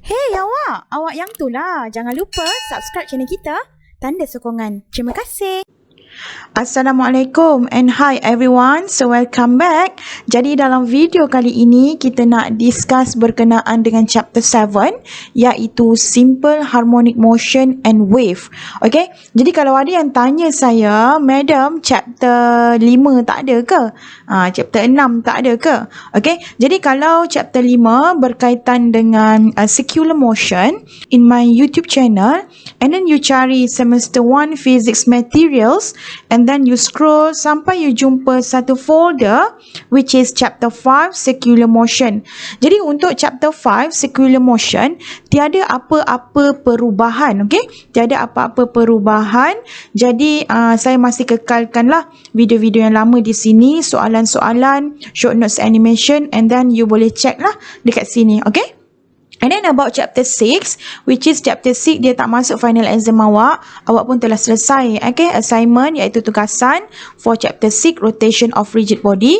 Hey awak yang tu lah. Jangan lupa subscribe channel kita, tanda sokongan. Terima kasih. Assalamualaikum and hi everyone, so welcome back. Jadi dalam video kali ini kita nak discuss berkenaan dengan chapter 7 iaitu Simple Harmonic Motion and Wave. Okay, jadi kalau ada yang tanya saya, Madam chapter 5 tak ada ke? Chapter 6 tak ada ke? Okay, jadi kalau chapter 5 berkaitan dengan circular motion in my YouTube channel, and then you cari semester 1 physics materials, and then you scroll sampai you jumpa satu folder which is chapter 5 circular motion. Jadi untuk chapter 5 circular motion tiada apa-apa perubahan, okey? Tiada apa-apa perubahan. Jadi saya masih kekalkanlah video-video yang lama di sini, soalan-soalan, short notes animation, and then you boleh check lah dekat sini, okey? And then about chapter 6, which is chapter 6 dia tak masuk final exam awak pun telah selesai, okay, assignment iaitu tugasan for chapter 6 rotation of rigid body.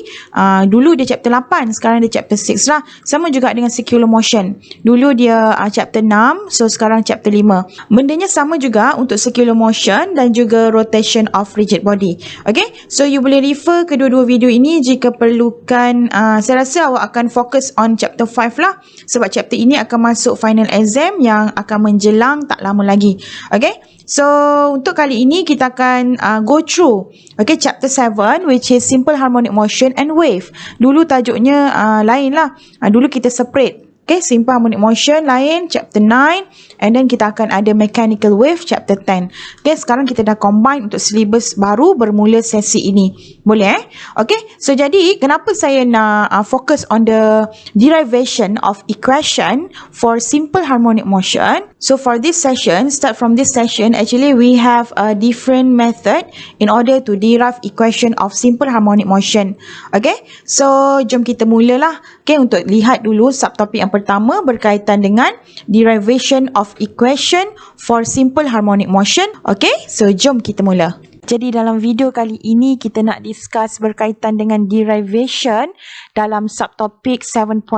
Dulu dia chapter 8, sekarang dia chapter 6 lah. Sama juga dengan circular motion, dulu dia chapter 6, so sekarang chapter 5. Bendanya sama juga untuk circular motion dan juga rotation of rigid body. Okay, so you boleh refer kedua-dua video ini jika perlukan. Saya rasa awak akan fokus on chapter 5 lah, sebab chapter ini akan masuk final exam yang akan menjelang tak lama lagi. Okay, so untuk kali ini kita akan go through chapter 7 which is Simple Harmonic Motion and Wave. Dulu tajuknya lain lah, dulu kita separate. Okay, Simple Harmonic Motion lain, chapter 9, and then kita akan ada Mechanical Wave, chapter 10. Okay, sekarang kita dah combine untuk syllabus baru bermula sesi ini. Boleh Okay, so jadi kenapa saya nak focus on the derivation of equation for Simple Harmonic Motion? So for this session, start from this session, actually we have a different method in order to derive equation of Simple Harmonic Motion. Okay, so jom kita mulalah. Okay, untuk lihat dulu subtopik yang pertama berkaitan dengan derivation of equation for Simple Harmonic Motion. Okay, so jom kita mula. Jadi dalam video kali ini kita nak discuss berkaitan dengan derivation dalam subtopik 7.1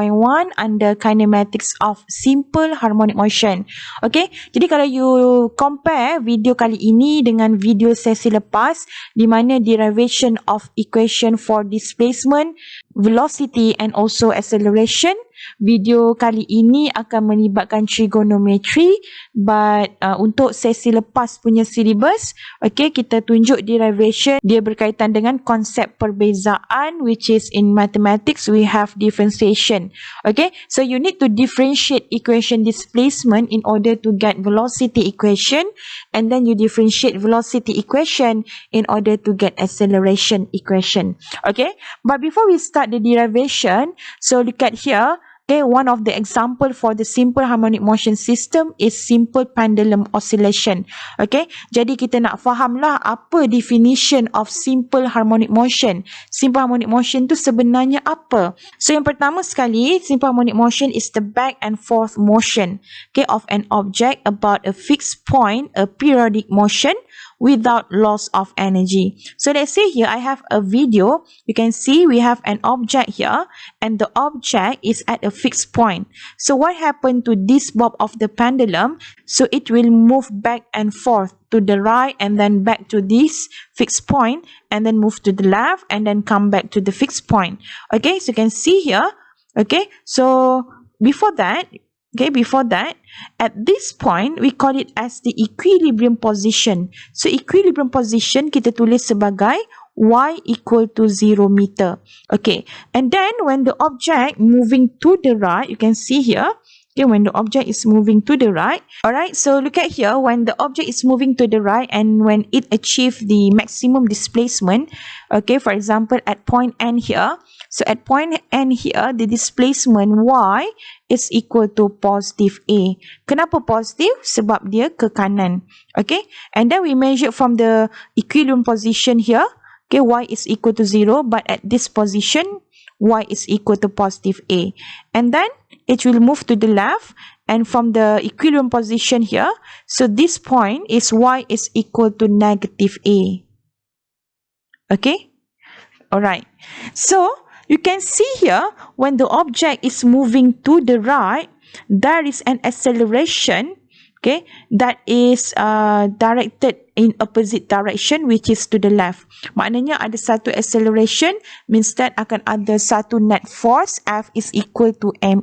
under Kinematics of Simple Harmonic Motion. Okay, jadi kalau you compare video kali ini dengan video sesi lepas di mana derivation of equation for displacement, velocity and also acceleration, video kali ini akan melibatkan trigonometry, but untuk sesi lepas punya syllabus, okay, kita tunjuk derivation dia berkaitan dengan konsep perbezaan, which is in mathematics we have differentiation. Okay, so you need to differentiate equation displacement in order to get velocity equation, and then you differentiate velocity equation in order to get acceleration equation. Okay, but before we start the derivation, so look at here. Okay, one of the example for the simple harmonic motion system is simple pendulum oscillation. Okay, jadi kita nak fahamlah apa definition of simple harmonic motion. Simple harmonic motion tu sebenarnya apa? So yang pertama sekali, simple harmonic motion is the back and forth motion, okay, of an object about a fixed point, a periodic motion without loss of energy. So let's say here I have a video. You can see we have an object here and the object is at a fixed point. So what happened to this bob of the pendulum? So it will move back and forth to the right and then back to this fixed point and then move to the left and then come back to the fixed point. Okay, so you can see here. Okay, so before that, at this point, we call it as the equilibrium position. So, equilibrium position, kita tulis sebagai y equal to 0 meter. Okay, and then when the object moving to the right, you can see here, okay, when the object is moving to the right. Alright, so look at here, when the object is moving to the right and when it achieves the maximum displacement, okay, for example, at point N here, so at point N here, the displacement y is equal to positive A. Kenapa positive? Sebab dia ke kanan. Okay, and then we measure from the equilibrium position here, okay, y is equal to 0, but at this position, y is equal to positive A. And then it will move to the left, and from the equilibrium position here, so this point is y is equal to negative A. Okay, alright, so you can see here when the object is moving to the right, there is an acceleration, okay, that is directed in opposite direction, which is to the left. Maknanya ada satu acceleration, means that akan ada satu net force F is equal to ma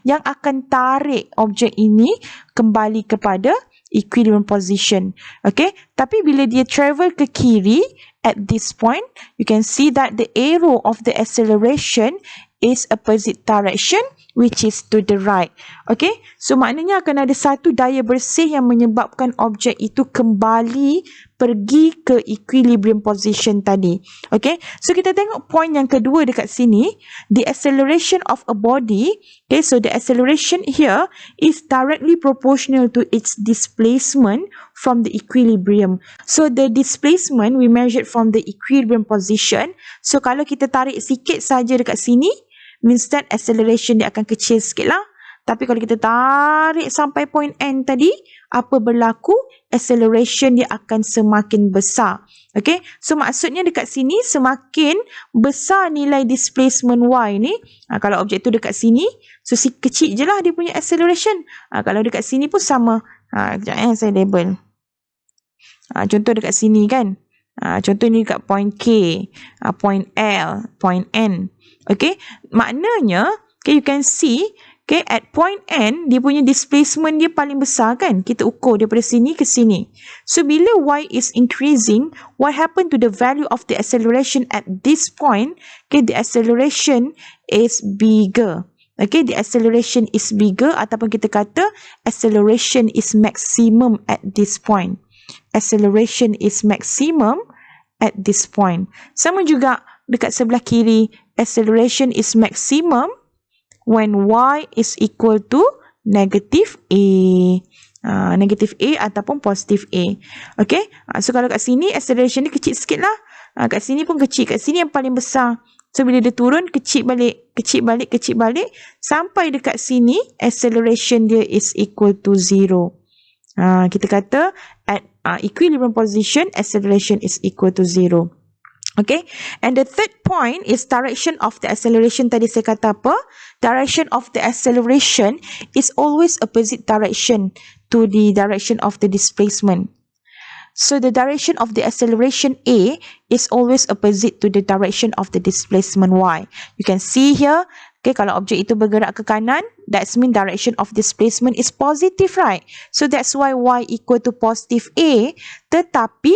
yang akan tarik objek ini kembali kepada equilibrium position. Okay, tapi bila dia travel ke kiri at this point, you can see that the arrow of the acceleration is opposite direction, which is to the right. Okay, so maknanya akan ada satu daya bersih yang menyebabkan objek itu kembali pergi ke equilibrium position tadi. Okay, so kita tengok point yang kedua dekat sini, the acceleration of a body. Okay, so the acceleration here is directly proportional to its displacement from the equilibrium. So the displacement we measured from the equilibrium position. So kalau kita tarik sikit saja dekat sini, means that acceleration dia akan kecil sikit lah. Tapi kalau kita tarik sampai point N tadi, apa berlaku? Acceleration dia akan semakin besar. Okay, so maksudnya dekat sini semakin besar nilai displacement Y ni. Kalau objek tu dekat sini, so kecil je lah dia punya acceleration. Kalau dekat sini pun sama. Sekejap saya label. Contoh dekat sini kan. Contoh ni dekat point K, point L, point N. Okay, maknanya, okay, you can see, okay, at point N, dia punya displacement dia paling besar kan? Kita ukur daripada sini ke sini. So, bila Y is increasing, what happened to the value of the acceleration at this point? Okay, the acceleration is bigger. Okay, the acceleration is bigger, ataupun kita kata acceleration is maximum at this point. Acceleration is maximum at this point. Sama juga dekat sebelah kiri, acceleration is maximum when Y is equal to negative A. Negative A ataupun positive A. Okay, so kalau kat sini acceleration ni kecil sikit lah. Kat sini pun kecil, kat sini yang paling besar. So bila dia turun, kecil balik, kecil balik, kecil balik, sampai dekat sini acceleration dia is equal to 0. Kita kata at equilibrium position, acceleration is equal to 0. Okay, and the third point is direction of the acceleration. Tadi saya kata apa? Direction of the acceleration is always opposite direction to the direction of the displacement. So the direction of the acceleration A is always opposite to the direction of the displacement Y. You can see here, okay, kalau objek itu bergerak ke kanan, that's mean direction of displacement is positive, right? So that's why Y equal to positive A. Tetapi,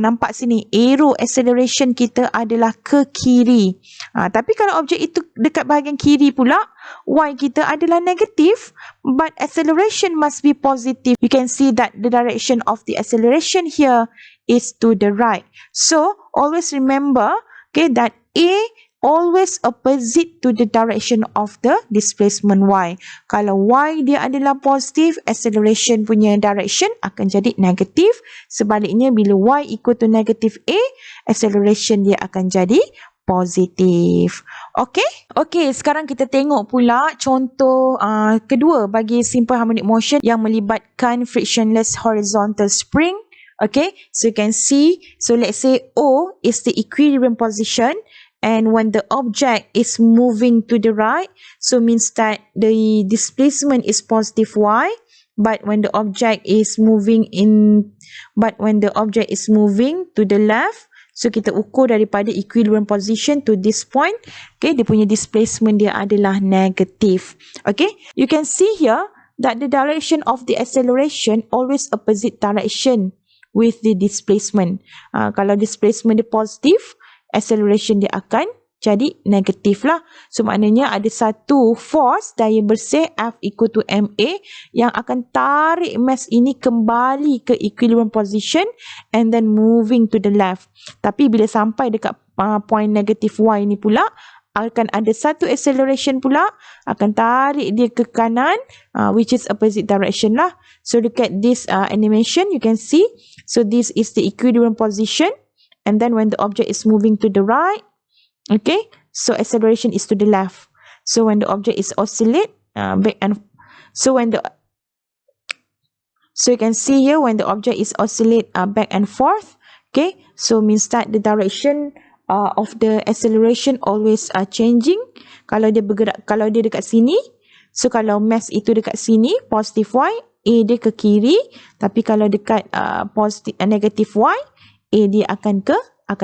nampak sini, arrow acceleration kita adalah ke kiri. Tapi kalau objek itu dekat bahagian kiri pula, Y kita adalah negatif, but acceleration must be positive. You can see that the direction of the acceleration here is to the right. So, always remember, okay, that A always opposite to the direction of the displacement Y. Kalau Y dia adalah positif, acceleration punya direction akan jadi negatif. Sebaliknya, bila Y equal to negative A, acceleration dia akan jadi positif. Okay? Okay, sekarang kita tengok pula contoh kedua bagi simple harmonic motion yang melibatkan frictionless horizontal spring. Okay, so you can see, so let's say O is the equilibrium position. And when the object is moving to the right, so means that the displacement is positive Y. But when the object is moving to the left, so kita ukur daripada equilibrium position to this point, okay, dia punya displacement dia adalah negatif. Okay, you can see here that the direction of the acceleration always opposite direction with the displacement. Kalau displacement dia positif, acceleration dia akan jadi negatif lah. So maknanya ada satu force daya bersih F equal to ma yang akan tarik mass ini kembali ke equilibrium position and then moving to the left. Tapi bila sampai dekat point negative Y ni pula, akan ada satu acceleration pula akan tarik dia ke kanan, which is opposite direction lah. So look at this animation, you can see. So this is the equilibrium position. And then when the object is moving to the right, okay, so acceleration is to the left. So when the object is oscillate back and so you can see here when the object is oscillate back and forth, okay, so means that the direction of the acceleration always changing. Kalau dia bergerak, kalau dia dekat sini, So kalau mass itu dekat sini, positive Y, A dia ke kiri. Tapi kalau dekat negative Y, A dia akan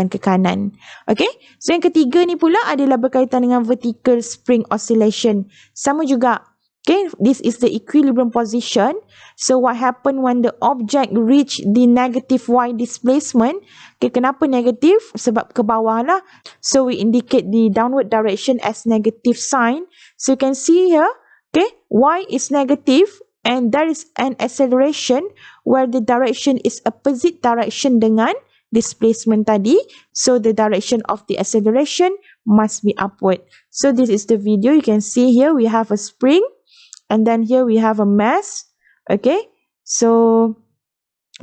ke kanan. Okay. So yang ketiga ni pula adalah berkaitan dengan vertical spring oscillation. Sama juga. Okay, this is the equilibrium position. So what happen when the object reach the negative Y displacement? Okay, kenapa negative? Sebab ke bawah lah. So we indicate the downward direction as negative sign. So you can see here, okay, Y is negative and there is an acceleration where the direction is opposite direction dengan displacement tadi. So the direction of the acceleration must be upward. So this is the video. You can see here we have a spring. And then here we have a mass. Okay. So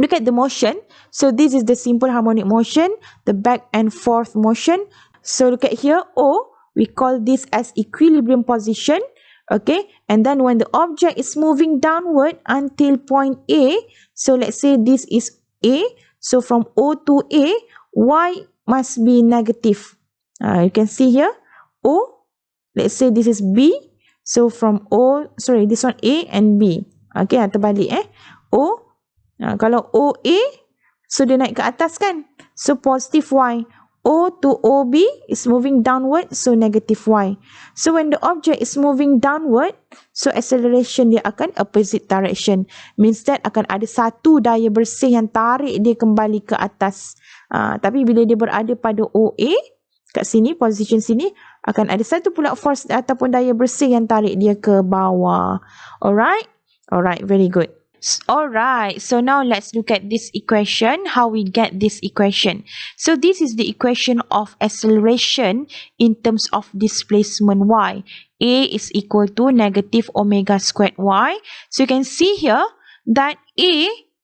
look at the motion. So this is the simple harmonic motion, the back and forth motion. So look at here, O, we call this as equilibrium position. Okay. And then when the object is moving downward until point A, so let's say this is A. So from O to A, Y must be negative. You can see here, O, let's say this is B. So from this one A and B. Okay, terbalik O. Kalau OA, so dia naik ke atas kan? So positive Y. O to OB is moving downward, so negative Y. So when the object is moving downward, so acceleration dia akan opposite direction. Means that akan ada satu daya bersih yang tarik dia kembali ke atas. Tapi bila dia berada pada OA, kat sini, position sini, akan ada satu pula force ataupun daya bersih yang tarik dia ke bawah. Alright? Alright, very good. Alright, so now let's look at this equation, how we get this equation. So this is the equation of acceleration in terms of displacement Y. A is equal to negative omega squared Y. So you can see here that A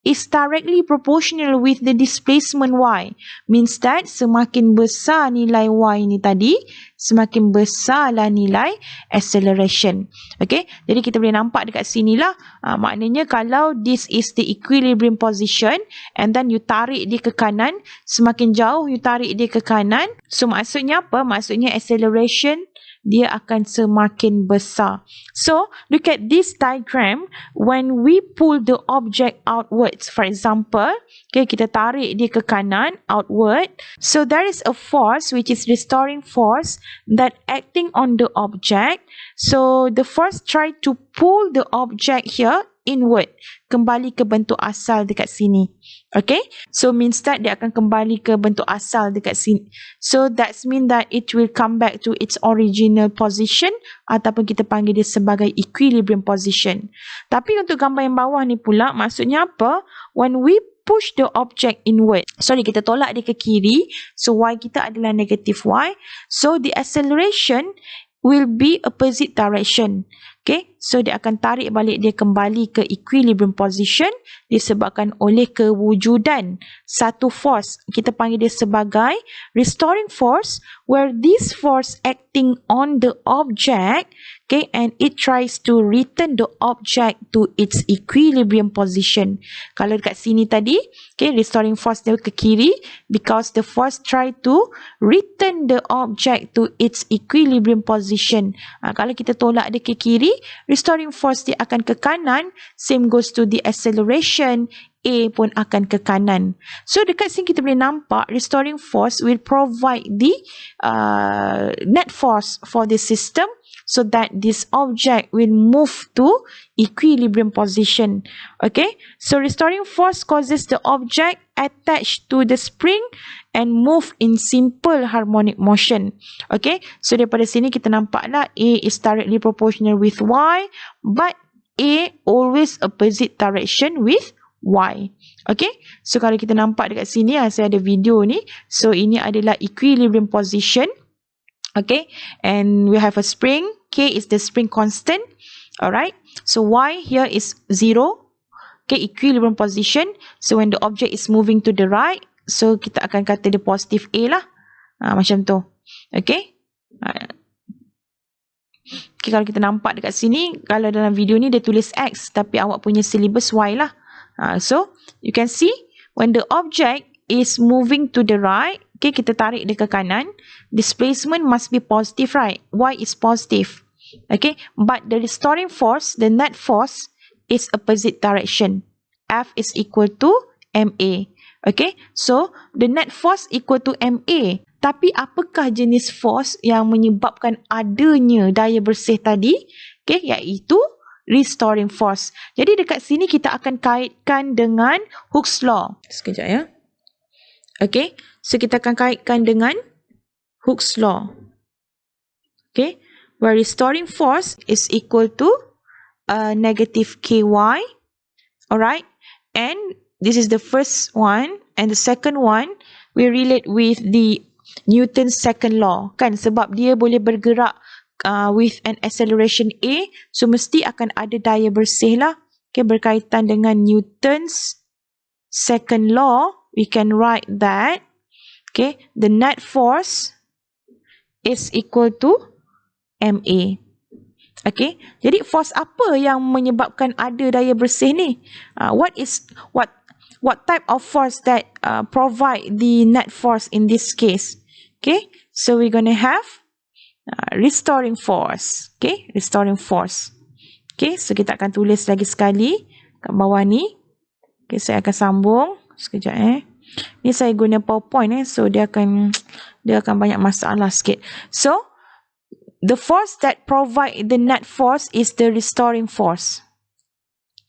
is directly proportional with the displacement Y. Means that semakin besar nilai Y ni tadi, semakin besarlah nilai acceleration. Okay, jadi kita boleh nampak dekat sini lah. Maknanya kalau this is the equilibrium position and then you tarik dia ke kanan, semakin jauh you tarik dia ke kanan. So maksudnya apa? Maksudnya acceleration dia akan semakin besar. So, look at this diagram. When we pull the object outwards, for example, okay, kita tarik dia ke kanan, outward. So, there is a force which is restoring force that acting on the object. So, the force try to pull the object here inward, kembali ke bentuk asal dekat sini. Okay, so means that dia akan kembali ke bentuk asal dekat sini. So that's mean that it will come back to its original position ataupun kita panggil dia sebagai equilibrium position. Tapi untuk gambar yang bawah ni pula, maksudnya apa? When we push the object inward, kita tolak dia ke kiri, so Y kita adalah negative Y, so the acceleration will be opposite direction. Okay, so dia akan tarik balik dia kembali ke equilibrium position disebabkan oleh kewujudan satu force. Kita panggil dia sebagai restoring force, where this force acting on the object, okay, and it tries to return the object to its equilibrium position. Kalau dekat sini tadi, okay, restoring force dia ke kiri because the force try to return the object to its equilibrium position. Kalau kita tolak dia ke kiri, restoring force dia akan ke kanan. Same goes to the acceleration, A pun akan ke kanan. So dekat sini kita boleh nampak restoring force will provide the net force for the system, so that this object will move to equilibrium position. Okay, so restoring force causes the object attached to the spring and move in simple harmonic motion. Okay, so daripada sini kita nampaklah A is directly proportional with Y, but A always opposite direction with Y. Okay, so kalau kita nampak dekat sini, saya ada video ni. So ini adalah equilibrium position. Okay, and we have a spring. K is the spring constant. Alright, so Y here is 0. Okay, equilibrium position. So when the object is moving to the right, so kita akan kata dia positive A lah. Macam tu. Okay. Okay, kalau kita nampak dekat sini, kalau dalam video ni dia tulis X, tapi awak punya syllabus Y lah. So you can see when the object is moving to the right, okay, kita tarik dia ke kanan, displacement must be positive, right? Y is positive. Okay, but the restoring force, the net force, is opposite direction. F is equal to MA. Okay, so the net force equal to MA. Tapi apakah jenis force yang menyebabkan adanya daya bersih tadi? Okay, iaitu restoring force. Jadi dekat sini kita akan kaitkan dengan Hooke's law. Sekejap ya. Okay, so kita akan kaitkan dengan Hooke's law. Okay, where restoring force is equal to negative KY. Alright, and this is the first one, and the second one we relate with the Newton's second law, kan, sebab dia boleh bergerak with an acceleration A, so mesti akan ada daya bersih lah. Okay, berkaitan dengan Newton's second law, we can write that, okay, the net force is equal to MA. Okay, jadi force apa yang menyebabkan ada daya bersih ni? What type of force that provide the net force in this case? Okay, so we're gonna have restoring force. Okay, restoring force. Okay, so kita akan tulis lagi sekali kat bawah ni. Okay, saya akan sambung sekejap Ni saya guna PowerPoint so dia akan banyak masalah sikit. So the force that provide the net force is the restoring force.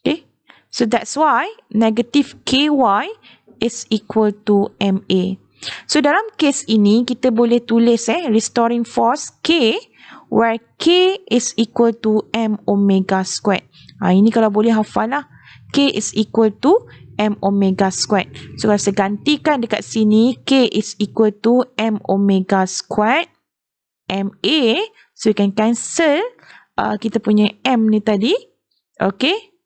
Okay, so that's why negative KY is equal to MA. So dalam case ini kita boleh tulis restoring force K, where K is equal to M omega squared. Ini kalau boleh hafal lah. K is equal to M omega squared. So kalau saya gantikan dekat sini, K is equal to M omega squared MA. So we can cancel kita punya M ni tadi. Okay.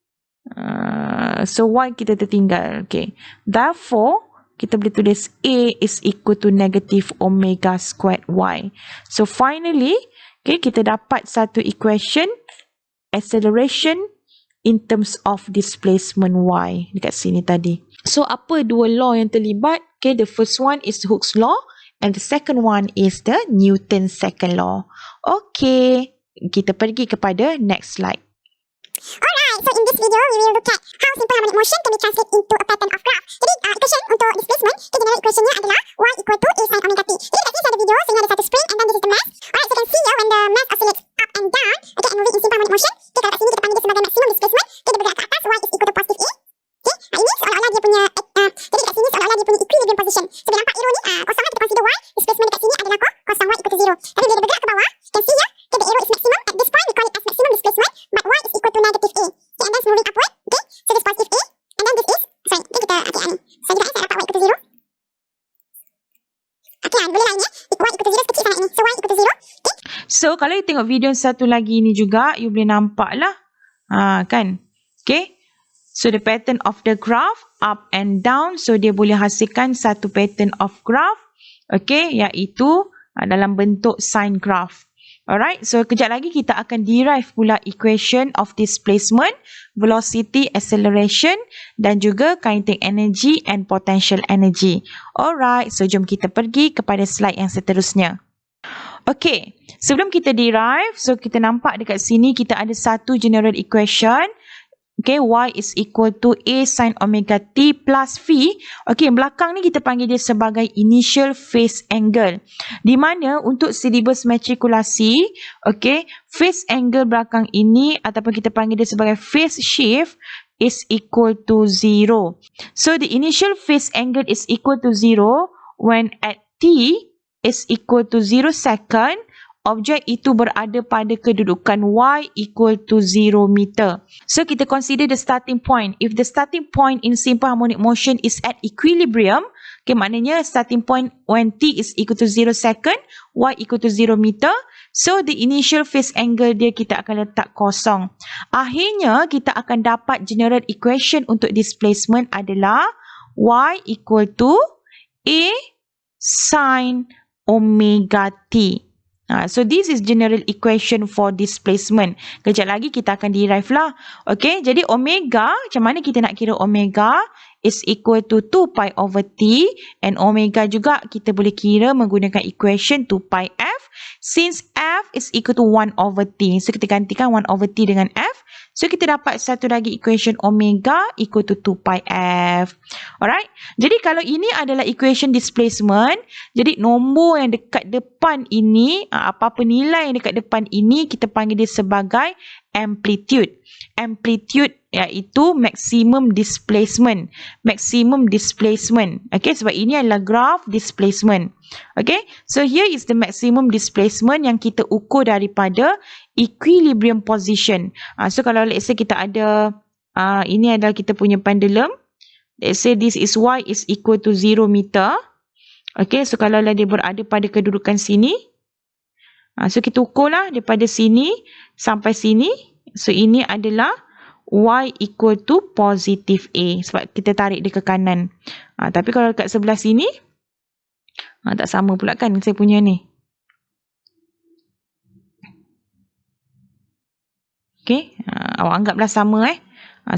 So Y kita tertinggal. Okay. Therefore, kita boleh tulis A is equal to negative omega squared Y. So finally, okay, kita dapat satu equation acceleration in terms of displacement Y dekat sini tadi. So apa dua law yang terlibat? Okay, the first one is Hooke's law. And the second one is the Newton's second law. Okay, kita pergi kepada next slide. Alright, so in this video, we will look at how simple harmonic motion can be translated into a pattern of graph. Jadi, equation untuk displacement, general equationnya adalah Y equal to A sin omega t. Jadi, kat sini ada video, sini ada satu spring, and then this is the mass. Alright, so you can see here when the mass oscillates up and down, okay, and moving in simple harmonic motion. Okay, kalau kat sini kita panggil dia sebagai maximum displacement. Okay, dia bergerak ke atas, Y is equal to positive A. Okay, ini seolah-olah dia punya, jadi kat sini seolah-olah dia punya equilibrium position. So, bila nampak arrow ni, kosong kita consider Y, displacement dekat sini adalah kosong Y equal to 0. Tapi bila dia bergerak ke bawah, you can see here, okay, the arrow is maximum. At this point, we call it as maximum displacement, but Y is equal to negative A. Okay, and then it's moving upward, okay, so this positive A, and then this is, sorry, okay, kita, okay, so juga saya dapat Y equal to 0. Okay, boleh lah ini, Y equal to 0 kecil sangat ini, so Y equal to 0, okay. So, kalau you tengok video satu lagi ni juga, you boleh nampak lah, kan, okay. So, the pattern of the graph, up and down, so dia boleh hasilkan satu pattern of graph, okay, iaitu dalam bentuk sine graph. Alright, so kejap lagi kita akan derive pula equation of displacement, velocity, acceleration dan juga kinetic energy and potential energy. Alright, so jom kita pergi kepada slide yang seterusnya. Okay, sebelum kita derive, so kita nampak dekat sini kita ada satu general equation. Okay, Y is equal to A sin omega t plus V. Okay, belakang ni kita panggil dia sebagai initial phase angle. Di mana untuk silibus matrikulasi, okay, phase angle belakang ini ataupun kita panggil dia sebagai phase shift is equal to 0. So, the initial phase angle is equal to 0 when at t is equal to 0 second, objek itu berada pada kedudukan Y equal to 0 meter. So, kita consider the starting point. If the starting point in simple harmonic motion is at equilibrium, okay, maknanya starting point when T is equal to 0 second, Y equal to 0 meter. So, the initial phase angle dia kita akan letak kosong. Akhirnya, kita akan dapat general equation untuk displacement adalah Y equal to A sin omega T. So, this is general equation for displacement. Kejap lagi kita akan derive lah. Okay, jadi omega, macam mana kita nak kira omega? Is equal to 2 pi over T. And omega juga kita boleh kira menggunakan equation 2 pi F. Since F is equal to 1 over T. So, kita gantikan 1 over T dengan F. So, kita dapat satu lagi equation omega equal to 2 pi F. Alright. Jadi, kalau ini adalah equation displacement, jadi nombor yang dekat depan ini, apa-apa nilai yang dekat depan ini, kita panggil dia sebagai amplitude. Amplitude iaitu maximum displacement. Maximum displacement. Okay, sebab ini adalah graph displacement. Okay, so here is the maximum displacement yang kita ukur daripada equilibrium position. So kalau let's say kita ada, ini adalah kita punya pendulum. Let's say this is y is equal to 0 meter. Okay, so kalau dia berada pada kedudukan sini, so kita ukurlah daripada sini sampai sini. So ini adalah y equal to positive A. Sebab kita tarik dia ke kanan. Tapi kalau dekat sebelah sini, tak sama pula kan saya punya ni. Okay, awak anggaplah sama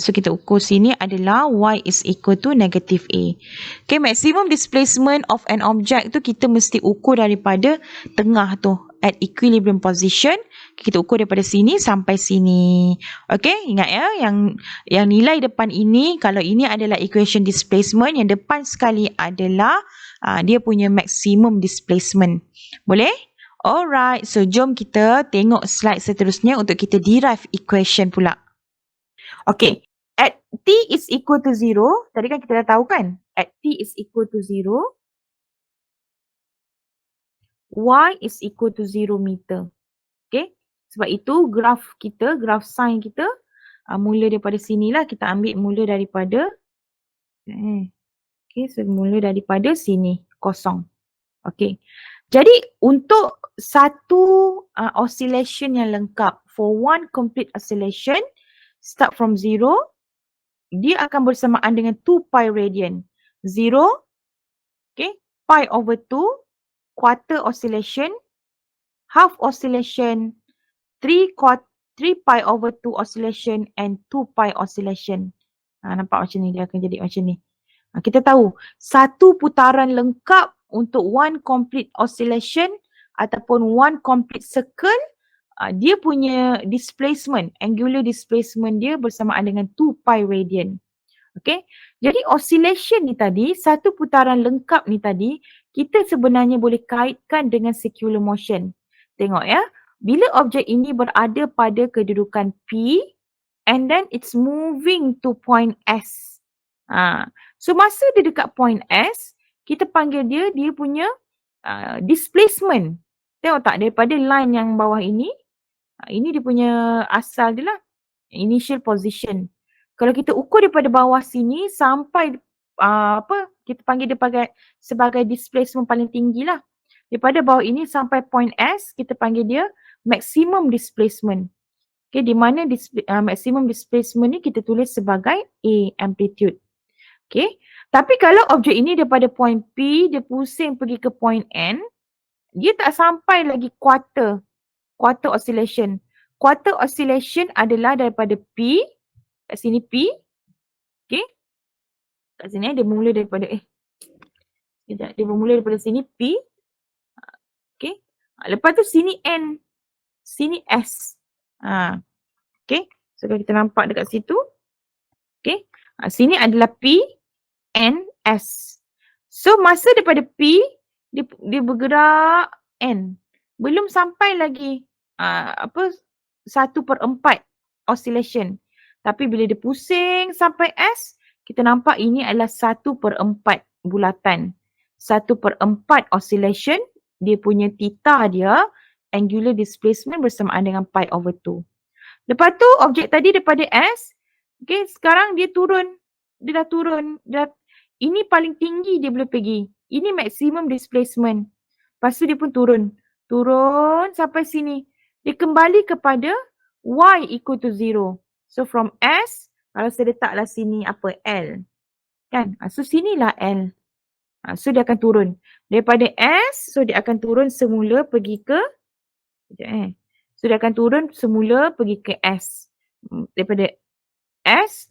So kita ukur sini adalah y is equal to negative A. Okay, maximum displacement of an object tu kita mesti ukur daripada tengah tu. At equilibrium position, kita ukur daripada sini sampai sini. Okay, ingat ya, yang nilai depan ini, kalau ini adalah equation displacement, yang depan sekali adalah dia punya maximum displacement. Boleh? Alright, so jom kita tengok slide seterusnya untuk kita derive equation pula. Okay, at t is equal to 0, tadi kan kita dah tahu kan? At t is equal to 0, y is equal to 0 meter. Okay, sebab itu graf kita, graf sin kita, mula daripada sinilah, kita ambil mula daripada, okay, so mula daripada sini, kosong. Okay, jadi untuk satu oscillation yang lengkap, for one complete oscillation, start from 0, dia akan bersamaan dengan 2 pi radian. 0, okay, pi over 2, quarter oscillation, half oscillation, 3 pi over 2 oscillation and 2 pi oscillation. Nampak macam ni, dia akan jadi macam ni. Kita tahu, satu putaran lengkap untuk one complete oscillation ataupun one complete circle, dia punya displacement, angular displacement dia bersamaan dengan 2 pi radian. Okay, jadi oscillation ni tadi, satu putaran lengkap ni tadi, kita sebenarnya boleh kaitkan dengan circular motion. Tengok ya, bila objek ini berada pada kedudukan P and then it's moving to point S. So masa dia dekat point S, kita panggil dia punya displacement. Tengok tak, daripada line yang bawah ini dia punya asal dia lah, initial position. Kalau kita ukur daripada bawah sini sampai kita panggil dia sebagai displacement paling tinggi lah. Daripada bawah ini sampai point S, kita panggil dia maximum displacement. Okay, di mana maximum displacement ni kita tulis sebagai A, amplitude. Okay, tapi kalau objek ini daripada point P, dia pusing pergi ke point N, dia tak sampai lagi quarter oscillation. Quarter oscillation adalah daripada P, kat sini P, okay, kat sini dia bermula daripada dia bermula daripada sini P, okay, lepas tu sini N, sini S, okay, so kalau kita nampak dekat situ, okay, sini adalah P, N, S. So masa daripada P, dia bergerak N, belum sampai lagi 1/4 oscillation. Tapi bila dia pusing sampai S, kita nampak ini adalah 1/4 bulatan. 1/4 oscillation, dia punya theta dia, angular displacement bersamaan dengan pi over 2. Lepas tu objek tadi daripada S, okay, sekarang dia turun. Dia dah turun. Ini paling tinggi dia boleh pergi. Ini maximum displacement. Lepas tu dia pun turun. Turun sampai sini. Dia kembali kepada y equal to 0. So from S, kalau saya letaklah sini L. Kan? So sinilah L. So dia akan turun. Daripada S, so dia akan turun semula pergi ke, so dia akan turun semula pergi ke S. Daripada S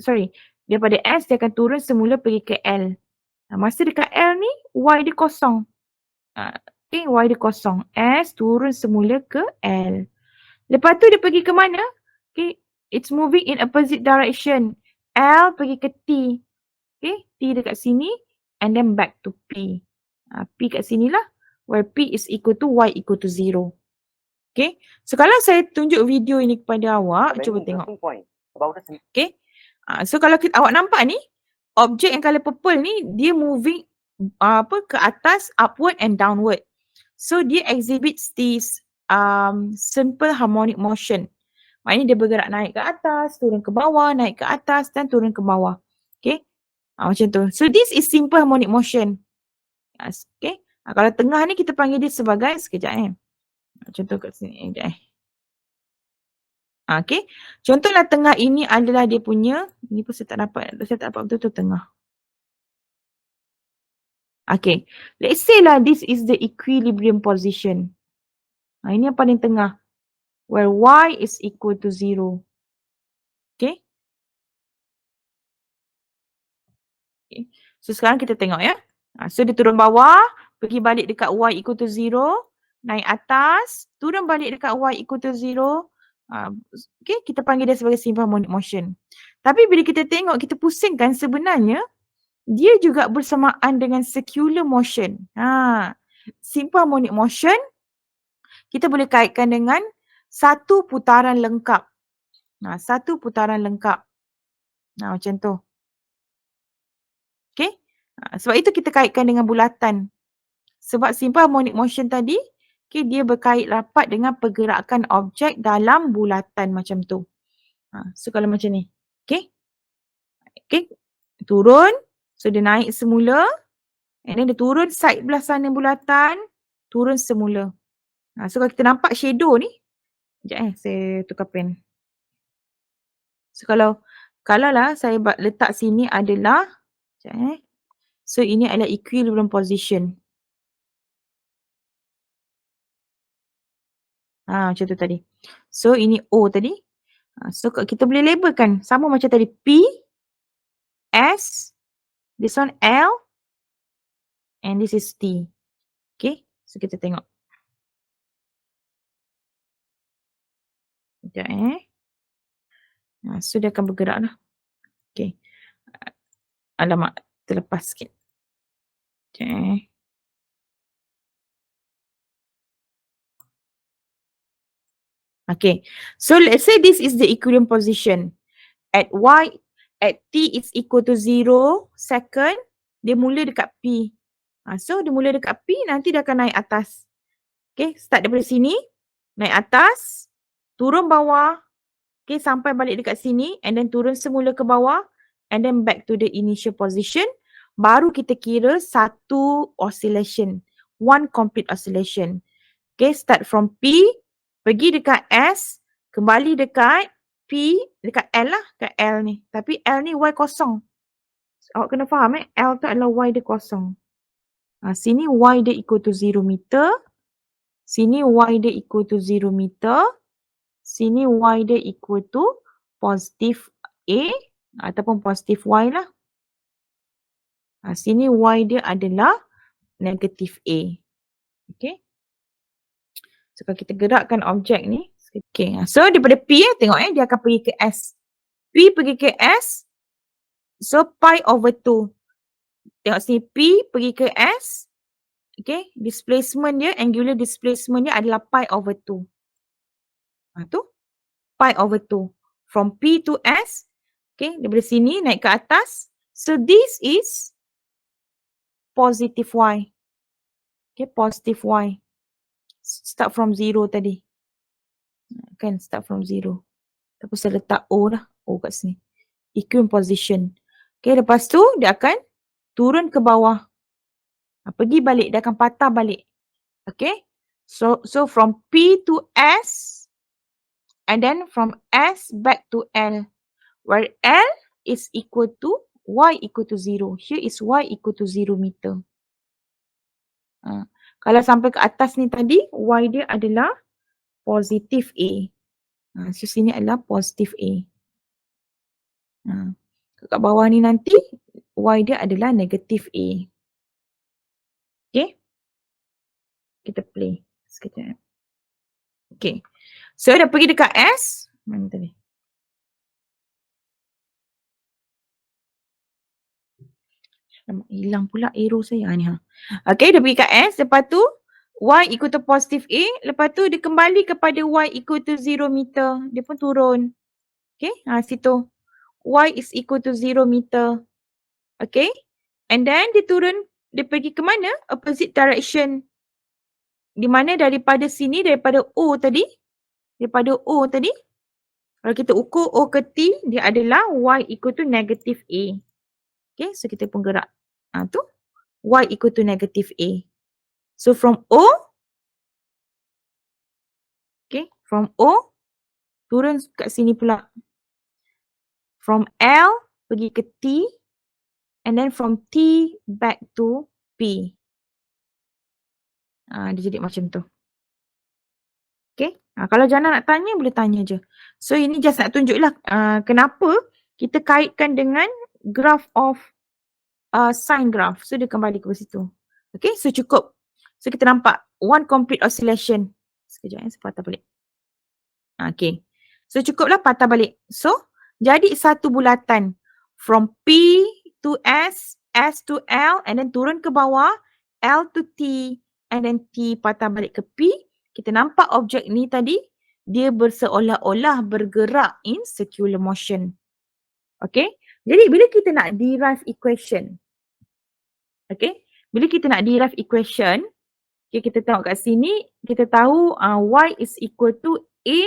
dia akan turun semula pergi ke L. Masa dekat L ni, Y dia kosong. Okay, Y dia kosong. S turun semula ke L. Lepas tu dia pergi ke mana? Okay, it's moving in opposite direction. L pergi ke T. Okay, T dekat sini and then back to P. P kat sini lah. Where P is equal to Y equal to 0. Okay, so kalau saya tunjuk video ini kepada awak, cuba tengok. Okay, so kalau awak nampak ni, objek yang colour purple ni, dia moving ke atas, upward and downward. So dia exhibits this simple harmonic motion. Maknanya dia bergerak naik ke atas, turun ke bawah, naik ke atas dan turun ke bawah. Okay, macam tu. So this is simple harmonic motion. Okay, kalau tengah ni kita panggil dia sebagai, sekejap contoh kat sini, okay, contohlah tengah ini adalah dia punya, ini pun saya tak dapat betul-betul tengah. Okay, let's say lah this is the equilibrium position. Ini yang paling tengah, where Y is equal to 0. Okay. Okay. So sekarang kita tengok ya. So dia turun bawah, pergi balik dekat Y equal to 0, naik atas, turun balik dekat Y equal to 0. Okay, kita panggil dia sebagai simple harmonic motion. Tapi bila kita tengok, kita pusingkan sebenarnya dia juga bersamaan dengan circular motion. Simple harmonic motion kita boleh kaitkan dengan satu putaran lengkap. Satu putaran lengkap. Macam tu. Okay. Sebab itu kita kaitkan dengan bulatan. Sebab simple harmonic motion tadi, okay, dia berkait rapat dengan pergerakan objek dalam bulatan macam tu. So kalau macam ni. Okay. Okay. Turun. So dia naik semula. And then dia turun side belah sana bulatan. Turun semula. So kalau kita nampak shadow ni. Sekejap saya tukar pen. So kalau lah saya letak sini adalah. Sekejap So ini adalah equilibrium position. Macam tu tadi. So ini O tadi. So kita boleh labelkan sama macam tadi. P, S, this one L, and this is T. Okay. So kita tengok. Sekejap so dia akan bergerak lah. Okay. Alamak. Terlepas sikit. Okay. Okay. So let's say this is the equilibrium position. At T is equal to 0 second, dia mula dekat P. So dia mula dekat P, nanti dia akan naik atas. Okay, start daripada sini, naik atas, turun bawah, okay, sampai balik dekat sini and then turun semula ke bawah and then back to the initial position. Baru kita kira satu oscillation, one complete oscillation. Okay, start from P, pergi dekat S, kembali dekat P, dekat L lah, dekat L ni. Tapi L ni Y kosong. Awak kena faham L tu adalah Y dia kosong. Sini Y dia equal to 0 meter. Sini Y dia equal to 0 meter. Sini Y dia equal to positive A ataupun positive Y lah. Sini Y dia adalah negative A. Okay. So kalau kita gerakkan objek ni. Okay. So daripada P tengok dia akan pergi ke S. P pergi ke S. So pi over 2. Tengok sini P pergi ke S. Okay. Displacement dia, angular displacement dia adalah pi over 2. Tu. Pi over 2. From P to S. Okay. Daripada sini naik ke atas. So this is positive Y. Okay. Positive Y. Start from 0 tadi. Kan start from 0. Tapi saya letak O lah. O kat sini. Equilibrium position. Okay, lepas tu dia akan turun ke bawah. Pergi balik, dia akan patah balik. Okay. So from P to S and then from S back to L. Where L is equal to Y equal to 0. Here is Y equal to 0 meter. Kalau sampai ke atas ni tadi, Y dia adalah positive A. So sini adalah positive A. Kat bawah ni nanti Y dia adalah negative A. Okay. Kita play sekejap. Okay. So dah pergi dekat S. Mana tadi? Hilang pula arrow saya. Ni ha. Okay, dah pergi kat S. Lepas tu Y equal to positive A. Lepas tu dia kembali kepada Y equal to 0 meter. Dia pun turun. Okay, situ. Y is equal to 0 meter. Okay. And then dia turun, dia pergi ke mana? Opposite direction. Di mana daripada sini, daripada O tadi. Kalau kita ukur O ke T, dia adalah Y equal to negative A. Okay, so kita pun gerak. Tu. Y equal to negative A. So from O, okay, from O, turun kat sini pula. From L, pergi ke T. And then from T back to P. Dia jadi macam tu. Okay. Kalau Jana nak tanya, boleh tanya je. So ini just nak tunjuklah kenapa kita kaitkan dengan graph of sine graph. So dia kembali ke situ. Okay, so cukup. So kita nampak one complete oscillation. Sekejap saya patah balik. Okay. So cukuplah patah balik. So jadi satu bulatan from P to S, S to L and then turun ke bawah, L to T and then T patah balik ke P. Kita nampak objek ni tadi, dia berseolah-olah bergerak in circular motion. Okay. Jadi bila kita nak derive equation, okay, bila kita nak derive equation, okay, kita tengok kat sini, kita tahu Y is equal to A,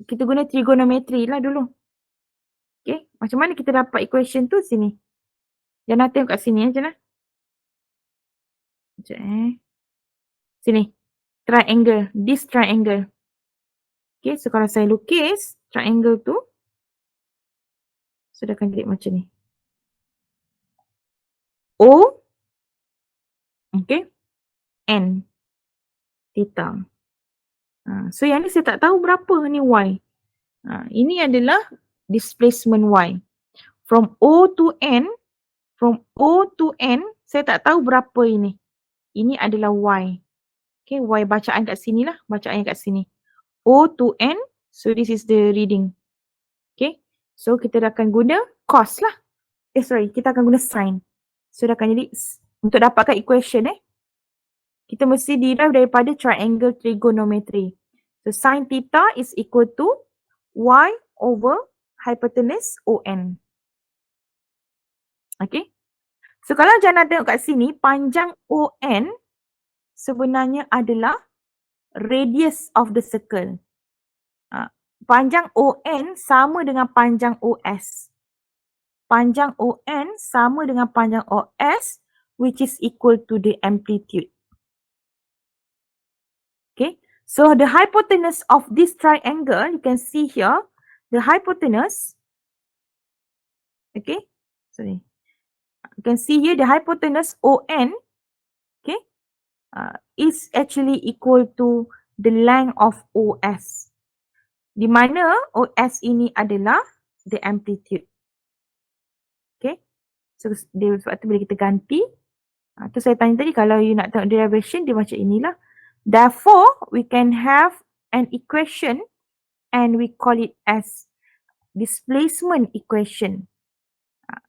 kita guna trigonometry lah dulu. Okay, macam mana kita dapat equation tu sini? Jangan tengok kat sini Jangan. Sini, triangle, this triangle. Okay, so kalau saya lukis triangle tu, sudah akan jadi macam ni. O, okay, N, theta. So yang ni saya tak tahu berapa ni Y. Ini adalah displacement Y. From O to N, saya tak tahu berapa ini. Ini adalah Y. Okay, Y bacaan kat sini lah. Bacaan kat sini. O to N, so this is the reading. Okay, so kita akan guna cos lah. Kita akan guna sin. So dah akan jadi, untuk dapatkan equation kita mesti derive daripada triangle trigonometry. So sin theta is equal to Y over hypotenuse ON. Okay. So kalau Jana tengok kat sini, panjang ON sebenarnya adalah radius of the circle. Panjang ON sama dengan panjang OS. Panjang ON sama dengan panjang OS, which is equal to the amplitude. Okay, so the hypotenuse of this triangle, you can see here, the hypotenuse, okay, sorry, you can see here the hypotenuse ON, okay, is actually equal to the length of OS. Di mana OS ini adalah the amplitude. Okay, so sebab tu bila kita ganti, tu saya tanya tadi kalau you nak tengok derivation dia macam inilah. Therefore, we can have an equation and we call it as displacement equation.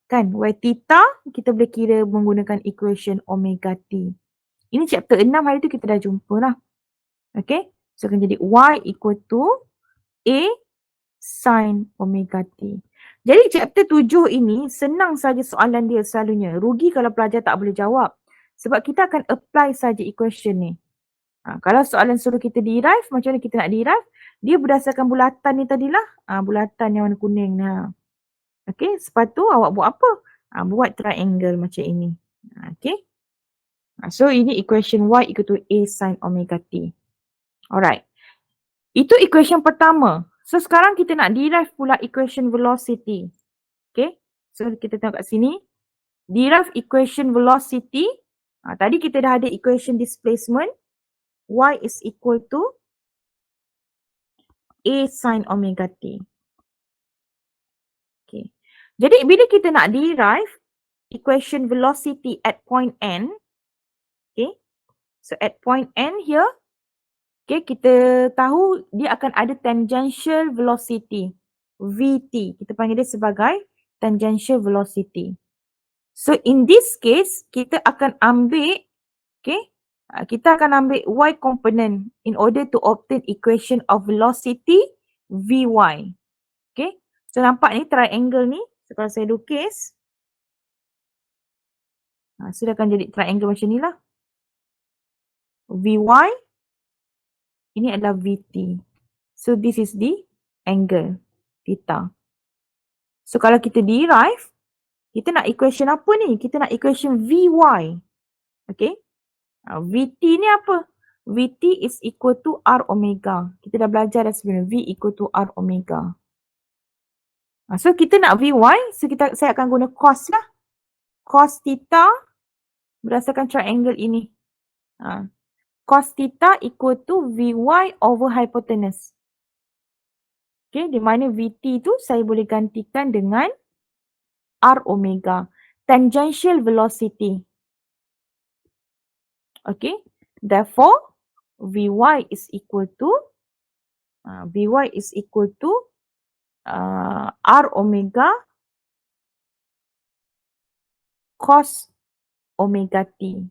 Kan, Y theta kita boleh kira menggunakan equation omega T. Ini chapter 6 hari tu kita dah jumpa lah. Okay, so akan jadi Y equal to A sin omega T. Jadi chapter 7 ini senang saja soalan dia selalunya. Rugi kalau pelajar tak boleh jawab. Sebab kita akan apply saja equation ni. Kalau soalan suruh kita derive, macam mana kita nak derive? Dia berdasarkan bulatan ni tadilah. Bulatan yang warna kuning ni. Okay, lepas tu awak buat apa? Buat triangle macam ini. Okay. So ini equation Y equal to A sin omega T. Alright. Itu equation pertama. So sekarang kita nak derive pula equation velocity. Okay. So kita tengok kat sini. Derive equation velocity. Tadi kita dah ada equation displacement. Y is equal to A sin omega T. Okay. Jadi bila kita nak derive equation velocity at point N, okay, So at point N here, okay, kita tahu dia akan ada tangential velocity, VT. Kita panggil dia sebagai tangential velocity. So in this case, kita akan ambil, okay, kita akan ambil y component in order to obtain equation of velocity Vy. Okay, so nampak ni triangle ni. So kalau saya lukis, sudah akan jadi triangle macam ni lah. Vy, ini adalah Vt. So this is the angle, theta. So kalau kita derive, kita nak equation apa ni? Kita nak equation Vy. Okay. Vt ni apa? Vt is equal to R omega. Kita dah belajar dah sebenarnya. V equal to R omega. So kita nak Vy, so saya akan guna cos lah. Cos theta berdasarkan triangle ini. Cos theta equal to Vy over hypotenuse. Okay, di mana Vt tu saya boleh gantikan dengan R omega. Tangential velocity. Okay, therefore Vy is equal to R omega cos omega t.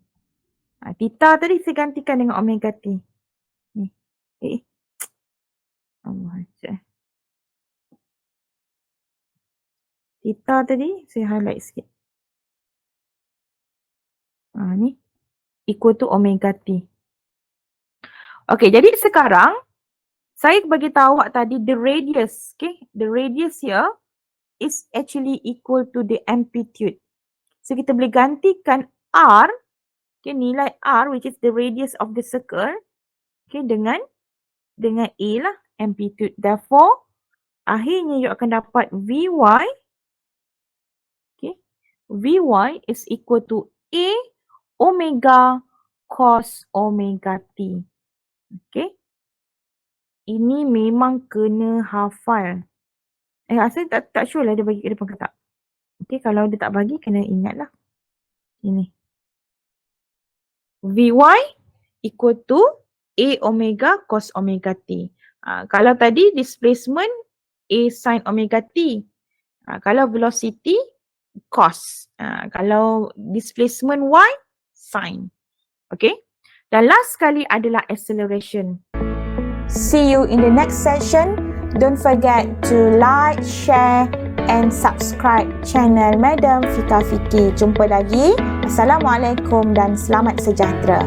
Theta tadi saya gantikan dengan omega t. Ni. Theta tadi saya highlight sikit. Ni equal to omega t. Okay, jadi sekarang saya bagi tahu awak tadi the radius, okay? The radius here is actually equal to the amplitude. So kita boleh gantikan R, okay, nilai R which is the radius of the circle, okay, dengan A lah, amplitude. Therefore, akhirnya you akan dapat Vy, okay, Vy is equal to A omega cos omega t. Okay. Ini memang kena hafal. Saya tak sure lah dia bagi ke depan ke tak. Okay, kalau dia tak bagi, kena ingat lah. Ini. Vy equal to A omega cos omega t. Kalau tadi displacement A sin omega t. Kalau velocity cos. Kalau displacement Y sin. Okay. Dan last sekali adalah acceleration. See you in the next session. Don't forget to like, share and subscribe channel Madam Fika Fiki. Jumpa lagi. Assalamualaikum dan selamat sejahtera.